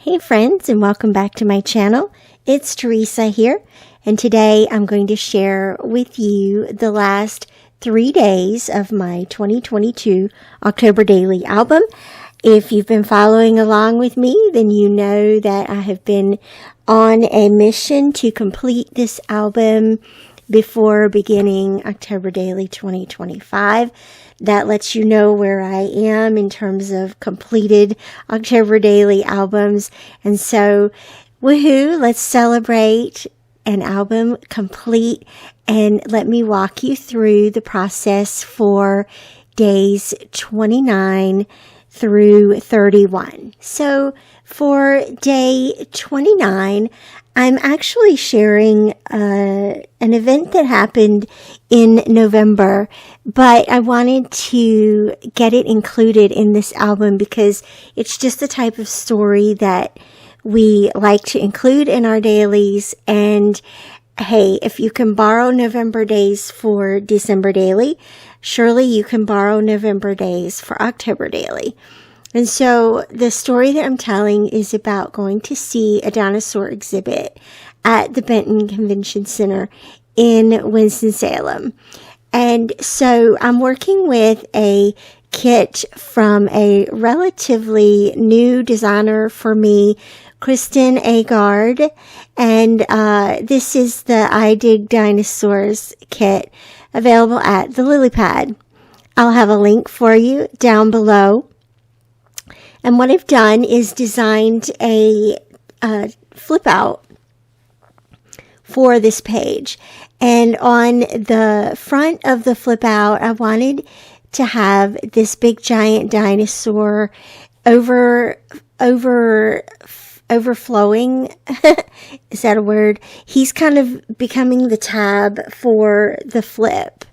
Hey friends, and welcome back to my channel. It's Teresa here, and today I'm going to share with you the last 3 days of my 2022 October Daily album. If you've been following along with me, then you know that I have been on a mission to complete this album before beginning October Daily 2025. That lets you know where I am in terms of completed October Daily albums. And so, woohoo, let's celebrate an album complete, and let me walk you through the process for days 29 through 31. So for day 29, I'm actually sharing an event that happened in November, but I wanted to get it included in this album because it's just the type of story that we like to include in our dailies. And hey, if you can borrow November days for December daily, surely you can borrow November days for October daily. And so the story that I'm telling is about going to see a dinosaur exhibit at the Benton Convention Center in Winston-Salem. And so I'm working with a kit from a relatively new designer for me, Kristen Agard. And this is the I Dig Dinosaurs kit available at the Lily Pad. I'll have a link for you down below. And what I've done is designed a flip out for this page. And on the front of the flip out, I wanted to have this big giant dinosaur overflowing. Is that a word? He's kind of becoming the tab for the flip.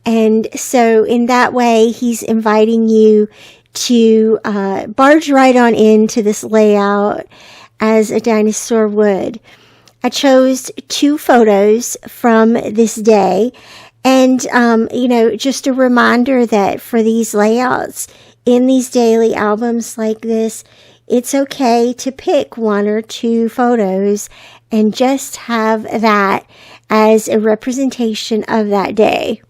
And so in that way, he's inviting you to barge right on into this layout as a dinosaur would. I chose 2 photos from this day, and just a reminder that for these layouts in these daily albums like this, it's okay to pick 1 or 2 photos and just have that as a representation of that day.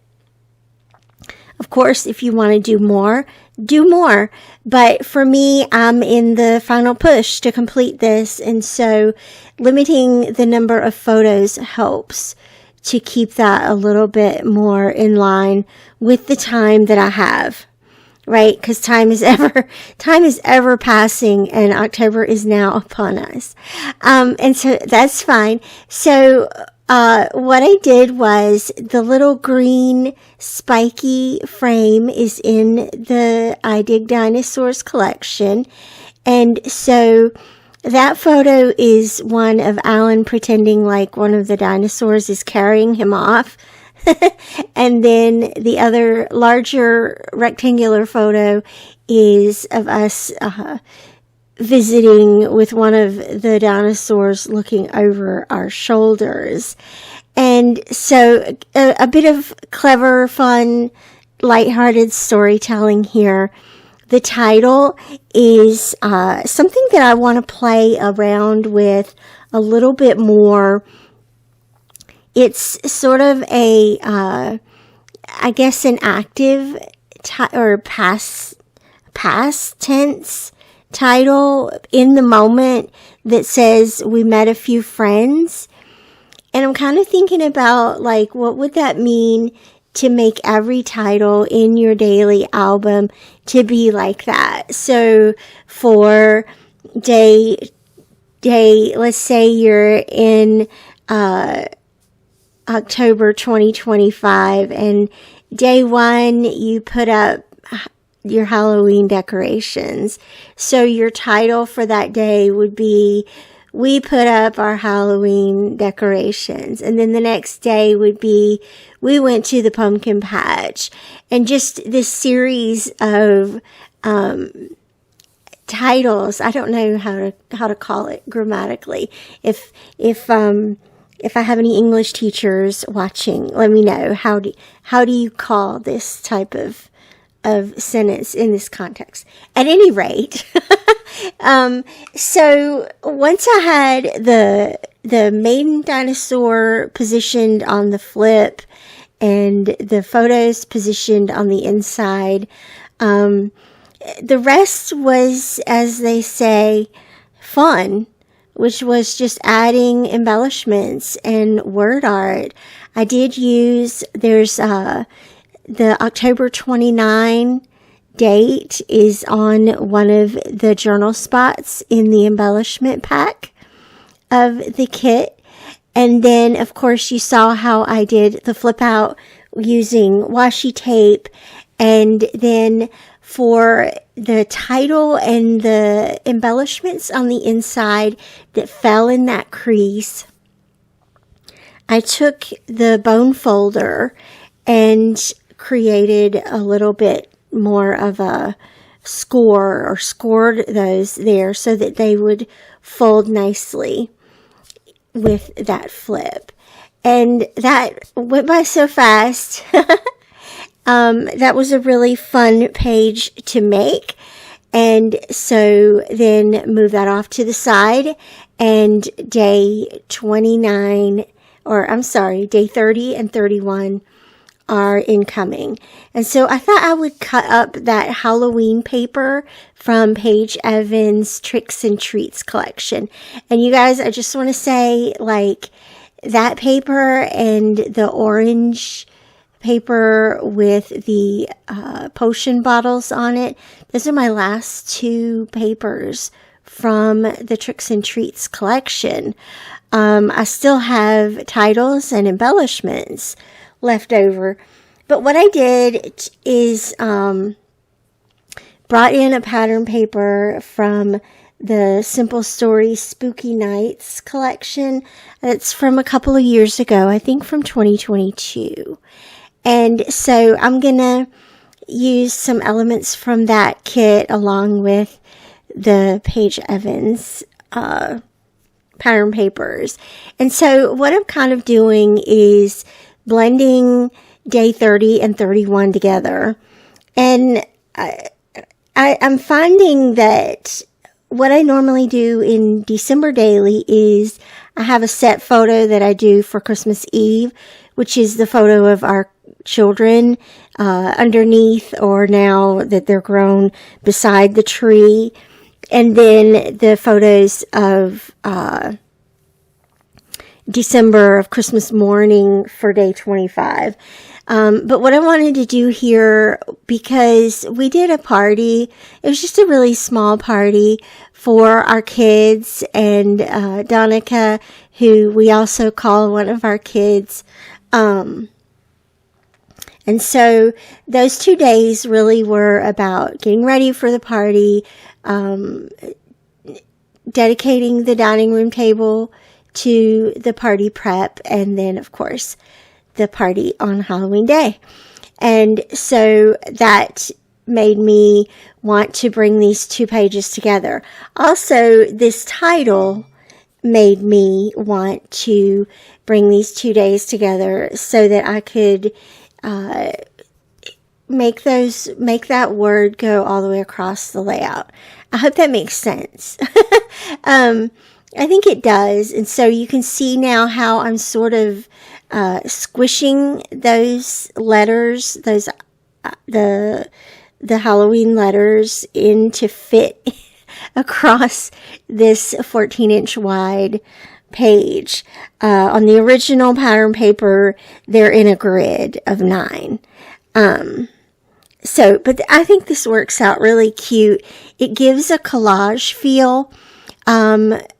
Of course, if you want to do more. But for me, I'm in the final push to complete this. And so limiting the number of photos helps to keep that a little bit more in line with the time that I have, right? Because time is ever passing, and October is now upon us. And so that's fine. So, what I did was the little green spiky frame is in the I Dig Dinosaurs collection. And so that photo is one of Alan pretending like one of the dinosaurs is carrying him off. And then the other larger rectangular photo is of us, visiting with one of the dinosaurs looking over our shoulders. And so a bit of clever, fun, lighthearted storytelling here. The title is something that I want to play around with a little bit more. It's sort of an active or past tense title in the moment that says we met a few friends. And I'm kind of thinking about what would that mean to make every title in your daily album to be like that. So for day, let's say you're in October 2025, and day 1 you put up your Halloween decorations. So your title for that day would be, we put up our Halloween decorations. And then the next day would be, we went to the pumpkin patch. And just this series of titles. I don't know how to call it grammatically. If I have any English teachers watching, let me know. How do you call this type of sentence in this context. At any rate, so once I had the maiden dinosaur positioned on the flip and the photos positioned on the inside, the rest was, as they say, fun, which was just adding embellishments and word art. I did use, there's the October 29 date is on one of the journal spots in the embellishment pack of the kit. And then, of course, you saw how I did the flip out using washi tape. And then for the title and the embellishments on the inside that fell in that crease, I took the bone folder and created a little bit more of a score, or scored those there so that they would fold nicely with that flip. And that went by so fast. That was a really fun page to make. And so then move that off to the side, and day 30 and 31 are incoming. And so I thought I would cut up that Halloween paper from Paige Evans' Tricks and Treats collection. And you guys, I just want to say, like, that paper and the orange paper with the potion bottles on it, those are my last two papers from the Tricks and Treats collection. I still have titles and embellishments left over. But what I did is brought in a pattern paper from the Simple Stories Spooky Nights collection. It's from a couple of years ago, I think from 2022. And so I'm going to use some elements from that kit along with the Paige Evans pattern papers. And so what I'm kind of doing is blending day 30 and 31 together. And I'm finding that what I normally do in December daily is I have a set photo that I do for Christmas Eve, which is the photo of our children underneath, or now that they're grown, beside the tree. And then the photos of December, of Christmas morning for day 25. But what I wanted to do here, because we did a party, it was just a really small party for our kids, and Donica, who we also call one of our kids. And so those 2 days really were about getting ready for the party, dedicating the dining room table to the party prep, and then, of course, the party on Halloween Day. And so that made me want to bring these two pages together. Also, this title made me want to bring these 2 days together so that I could make that word go all the way across the layout. I hope that makes sense. I think it does. And so you can see now how I'm sort of squishing those letters, the Halloween letters, in to fit across this 14-inch wide page. On the original pattern paper, they're in a grid of 9. But I think this works out really cute. It gives a collage feel.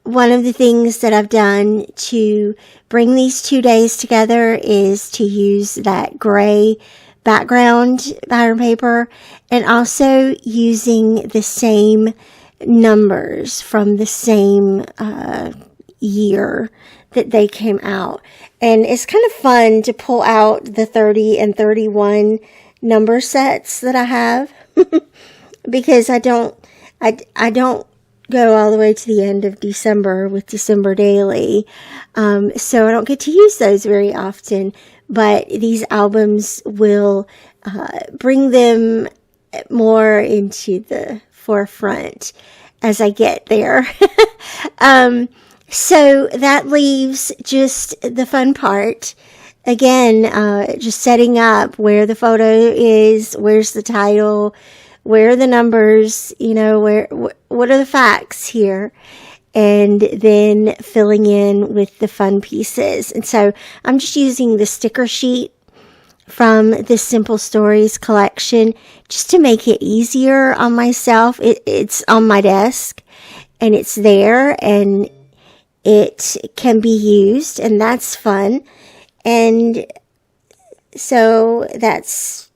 One of the things that I've done to bring these 2 days together is to use that gray background pattern paper, and also using the same numbers from the same year that they came out. And it's kind of fun to pull out the 30 and 31 number sets that I have because I don't go all the way to the end of December with December Daily. So I don't get to use those very often, but these albums will bring them more into the forefront as I get there. So that leaves just the fun part. Again, just setting up where the photo is, where's the title, where are the numbers, what are the facts here, and then filling in with the fun pieces. And so I'm just using the sticker sheet from the Simple Stories collection just to make it easier on myself. It's on my desk and it's there and it can be used, and that's fun. And so that's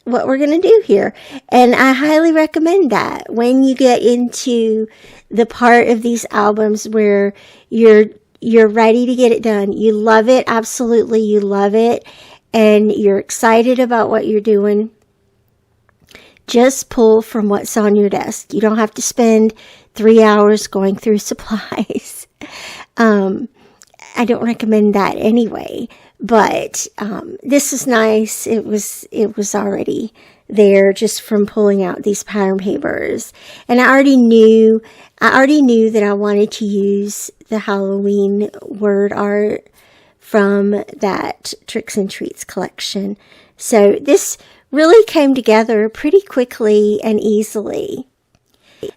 what we're going to do here. And I highly recommend that when you get into the part of these albums where you're ready to get it done. You love it. Absolutely. You love it. And you're excited about what you're doing. Just pull from what's on your desk. You don't have to spend 3 hours going through supplies. I don't recommend that anyway, but this is nice. It was already there just from pulling out these pattern papers. And I already knew that I wanted to use the Halloween word art from that Tricks and Treats collection. So this really came together pretty quickly and easily.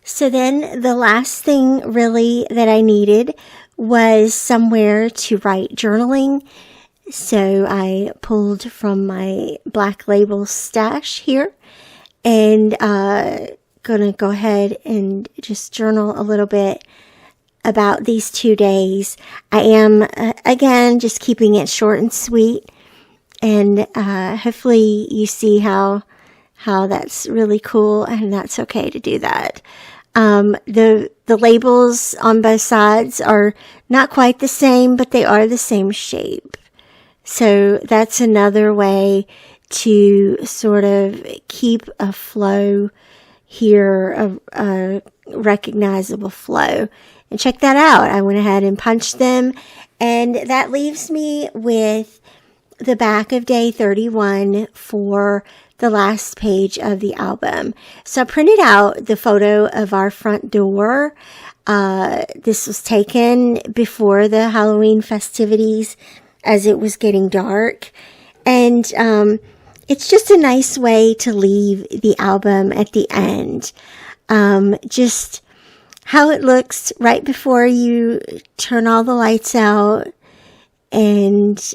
So then the last thing really that I needed was somewhere to write journaling. So I pulled from my Black Label stash here and gonna go ahead and just journal a little bit about these 2 days. I am, again, just keeping it short and sweet. And hopefully you see how that's really cool, and that's okay to do that. The labels on both sides are not quite the same, but they are the same shape. So that's another way to sort of keep a flow here, a recognizable flow. And check that out. I went ahead and punched them, and that leaves me with the back of day 31 for the last page of the album. So I printed out the photo of our front door. This was taken before the Halloween festivities as it was getting dark. And it's just a nice way to leave the album at the end. Just how it looks right before you turn all the lights out and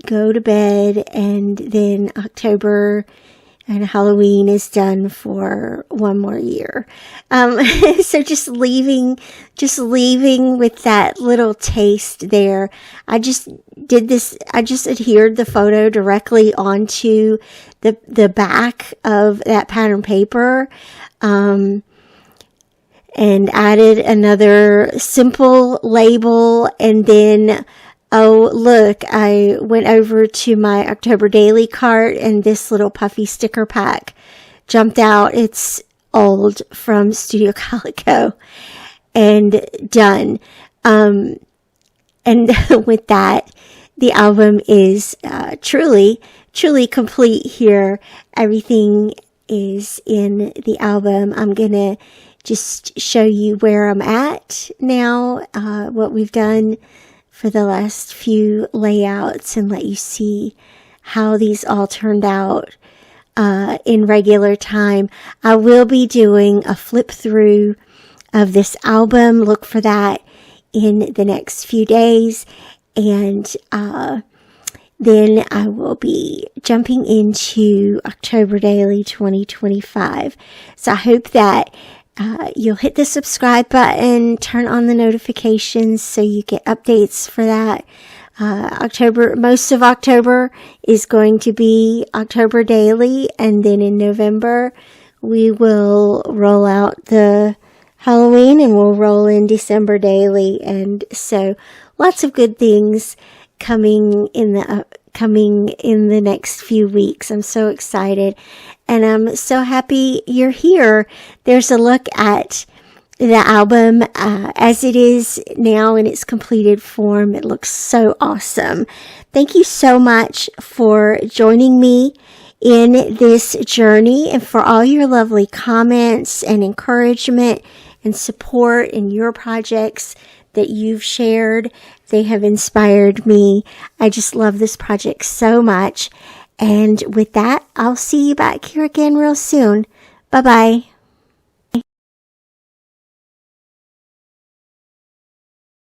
go to bed, and then October and Halloween is done for one more year. So just leaving with that little taste there. I just did this. I just adhered the photo directly onto the back of that pattern paper. And added another simple label, and then, oh, look, I went over to my October Daily cart, and this little puffy sticker pack jumped out. It's old from Studio Calico, and done. And with that, the album is truly complete here. Everything is in the album. I'm gonna just show you where I'm at now, what we've done for the last few layouts, and let you see how these all turned out in regular time. I will be doing a flip through of this album. Look for that in the next few days, and then I will be jumping into October Daily 2025. So I hope that you'll hit the subscribe button, turn on the notifications so you get updates for that. Most of October is going to be October Daily, and then in November we will roll out the Halloween, and we'll roll in December Daily. And so lots of good things coming in the next few weeks. I'm so excited, and I'm so happy you're here. There's a look at the album as it is now in its completed form. It looks so awesome. Thank you so much for joining me in this journey and for all your lovely comments and encouragement and support in your projects that you've shared. They have inspired me. I just love this project so much. And with that, I'll see you back here again real soon. Bye-bye.